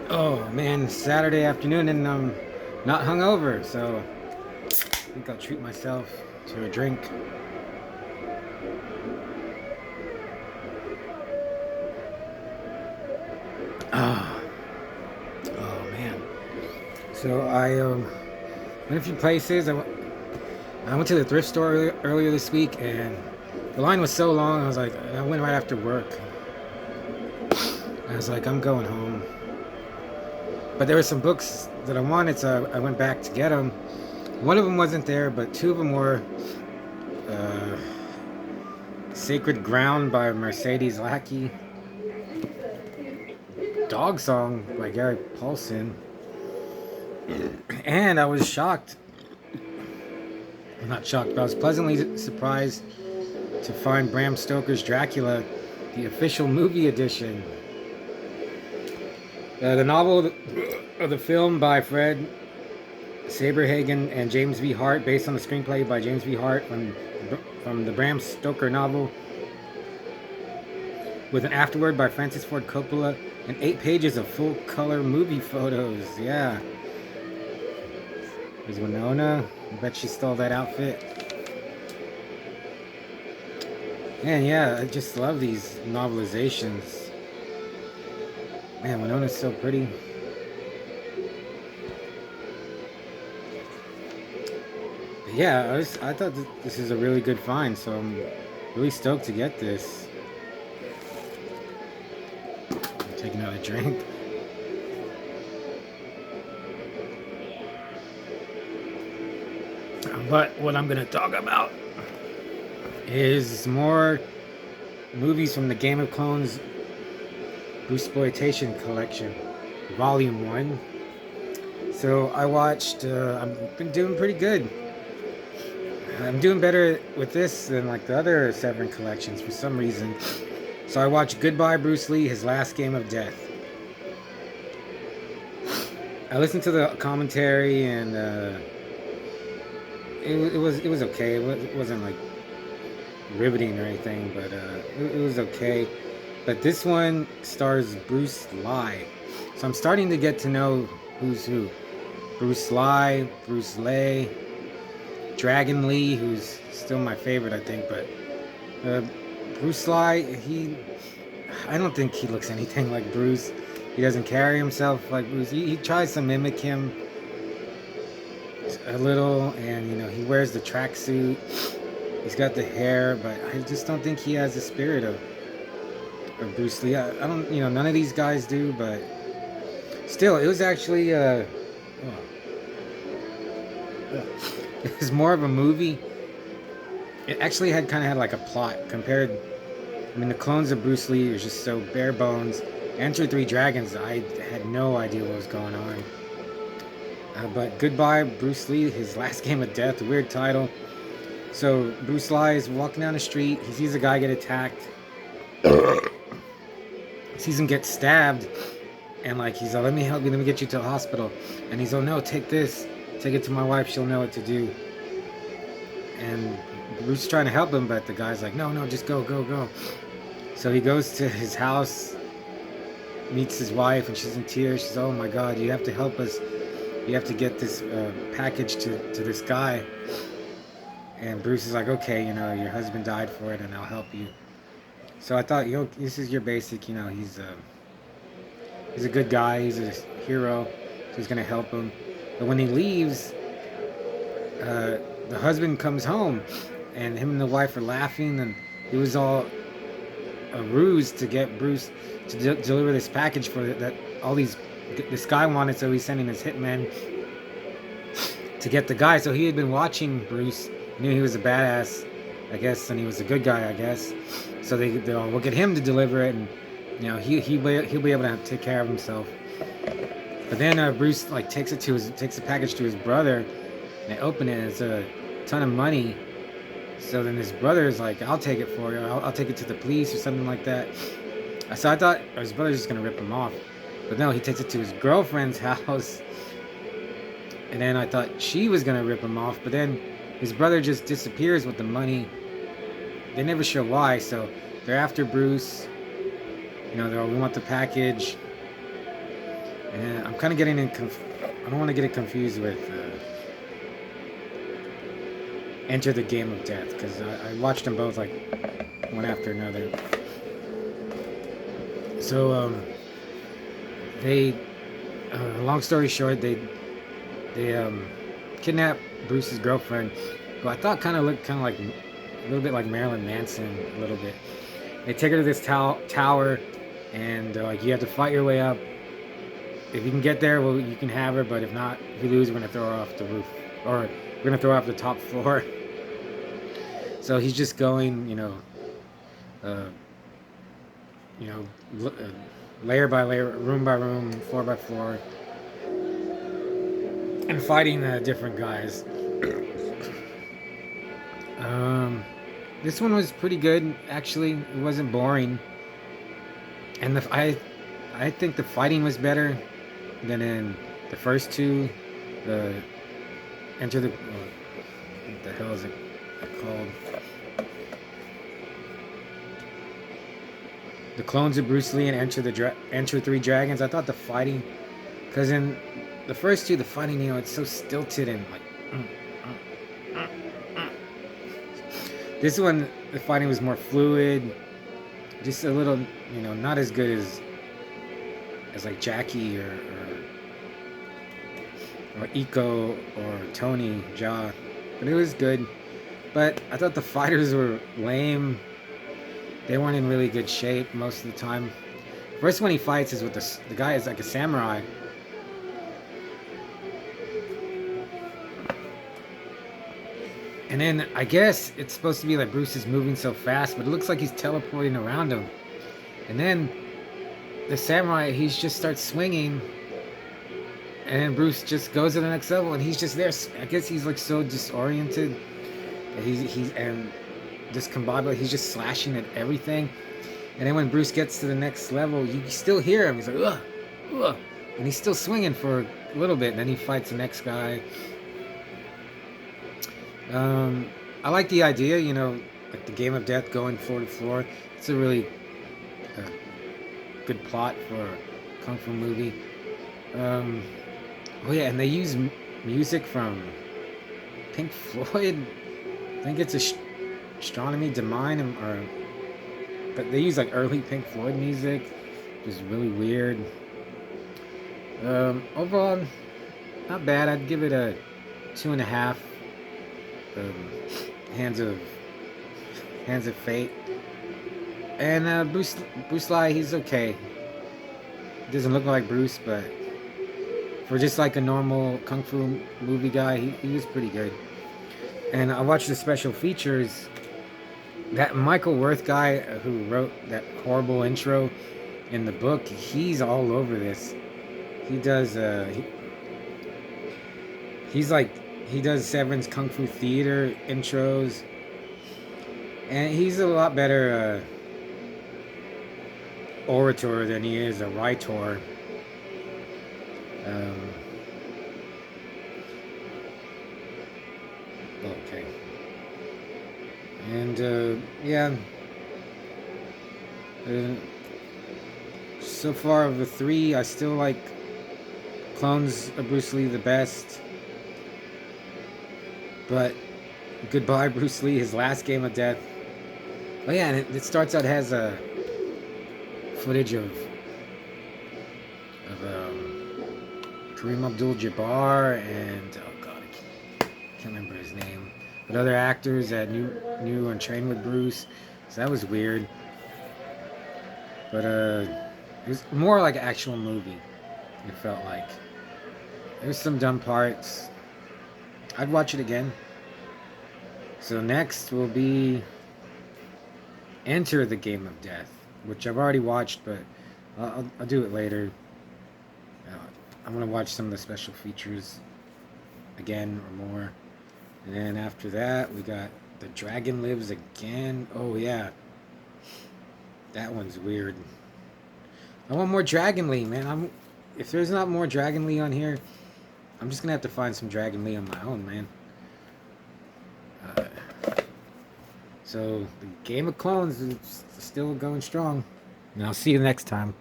Oh man, it's Saturday afternoon and I'm not hungover, so I think I'll treat myself to a drink. Oh, oh man. So I went a few places. I went to the thrift store earlier this week, and the line was so long. I went right after work. I was like, I'm going home. But there were some books that I wanted, so I went back to get them. One of them wasn't there, but two of them were. Uh, Sacred Ground by Mercedes Lackey, Dog Song by Gary Paulson, and I was shocked. I'm not shocked, but I was pleasantly surprised to find Bram Stoker's Dracula, the official movie edition. The novel of the film by Fred Saberhagen and James V. Hart, based on the screenplay by James V. Hart from the Bram Stoker novel, with an afterword by Francis Ford Coppola and 8 pages of full-color movie photos. Yeah. There's Winona. I bet she stole that outfit. Man, yeah, I just love these novelizations. Man, Winona's so pretty. But yeah, I thought this is a really good find, so I'm really stoked to get this. I'll take another drink. But what I'm gonna talk about is more movies from the Game of Clones Bruceploitation Collection, Volume 1. So I watched, I've been doing pretty good. I'm doing better with this than like the other Severin collections for some reason. So I watched Goodbye Bruce Lee, His Last Game of Death. I listened to the commentary and it was okay. It wasn't like riveting or anything, but it was okay. But this one stars Bruce Lee, so I'm starting to get to know who's who. Bruce Lee, Bruce Lee, Dragon Lee, who's still my favorite, I think. But Bruce Lee, I don't think he looks anything like Bruce. He doesn't carry himself like Bruce. He tries to mimic him a little, and he wears the tracksuit. He's got the hair, but I just don't think he has the spirit of Bruce Lee. I don't, none of these guys do, but still, it was actually, it was more of a movie. It actually kind of had like a plot compared. I mean, the clones of Bruce Lee was just so bare bones. Enter Three Dragons, I had no idea what was going on. But Goodbye Bruce Lee, His Last Game of Death, weird title. So Bruce Lee is walking down the street. He sees a guy get attacked. Sees him get stabbed, and like he's like, "Let me help you. Let me get you to the hospital." And he's like, "Oh no, take this. Take it to my wife. She'll know what to do." And Bruce is trying to help him, but the guy's like, "No, no, just go, go, go." So he goes to his house, meets his wife, and she's in tears. She's, "Oh my God, you have to help us. You have to get this package to this guy." And Bruce is like, "Okay, your husband died for it, and I'll help you." So I thought, this is your basic, he's a good guy, he's a hero, so he's gonna help him. But when he leaves, the husband comes home, and him and the wife are laughing, and it was all a ruse to get Bruce to deliver this package for that this guy wanted. So he's sending his hitman to get the guy. So he had been watching Bruce, knew he was a badass, I guess, and he was a good guy, I guess. So we'll get him to deliver it, and he'll be able to take care of himself. But then Bruce like takes the package to his brother, and they open it, and it's a ton of money. So then his brother is like, "I'll take it for you. I'll take it to the police or something like that." So I thought his brother's just gonna rip him off, but no, he takes it to his girlfriend's house. And then I thought she was gonna rip him off, but then his brother just disappears with the money. They never show why, so they're after Bruce. We want the package. And I'm kind of getting in. I don't want to get it confused with Enter the Game of Death, because I watched them both like one after another. So they, long story short, they kidnapped Bruce's girlfriend, who I thought kind of looked kind of like a little bit like Marilyn Manson, a little bit. They take her to this tower, and they're like, you have to fight your way up. If you can get there, well, you can have her, but if not, if you lose, we're gonna throw her off the roof, or we're gonna throw her off the top floor. So he's just going, uh, you know, layer by layer, room by room, floor by floor, and fighting different guys. This one was pretty good, actually. It wasn't boring, and I think the fighting was better than in the first two. The Enter the what the hell is it called? The Clones of Bruce Lee and Enter Three Dragons. I thought the fighting, because in the first two, the fighting, it's so stilted and like. This one, the fighting was more fluid, just a little, not as good as like Jackie or Iko or Tony Jaa, but it was good. But I thought the fighters were lame. They weren't in really good shape most of the time. First one he fights is with the guy is like a samurai. And then I guess it's supposed to be like Bruce is moving so fast, but it looks like he's teleporting around him. And then the samurai, he just starts swinging, and then Bruce just goes to the next level, and he's just there. I guess he's like so disoriented. He's and discombobulated. He's just slashing at everything. And then when Bruce gets to the next level, you still hear him. He's like, ugh, ugh, and he's still swinging for a little bit. And then he fights the next guy. I like the idea, like the Game of Death going floor to floor. It's a really good plot for a kung fu movie. Oh yeah, and they use music from Pink Floyd. I think it's Astronomy Divine, but they use like early Pink Floyd music, which is really weird. Overall, not bad. I'd give it a 2.5. Hands of Fate. And Bruce Lee, he's okay. Doesn't look like Bruce, but for just like a normal kung fu movie guy, he was pretty good. And I watched the special features. That Michael Worth guy who wrote that horrible intro in the book, he's all over this. He does he does Seven's Kung Fu Theater intros, and he's a lot better orator than he is a writer. Okay. And yeah, so far of the three, I still like Clones of Bruce Lee the best. But goodbye, Bruce Lee, his last Game of Death. Oh yeah, and it starts out, has a footage of Kareem Abdul-Jabbar and oh god, I can't remember his name, but other actors that knew and trained with Bruce. So that was weird. But it was more like an actual movie. It felt like there's some dumb parts. I'd watch it again. So next will be Enter the Game of Death, which I've already watched, but I'll do it later. I'm going to watch some of the special features again or more. And then after that, we got The Dragon Lives Again. Oh, yeah. That one's weird. I want more Dragon Lee, man. If there's not more Dragon Lee on here, I'm just going to have to find some Dragon Lee on my own, man. So, the Game of Clones is still going strong. And I'll see you next time.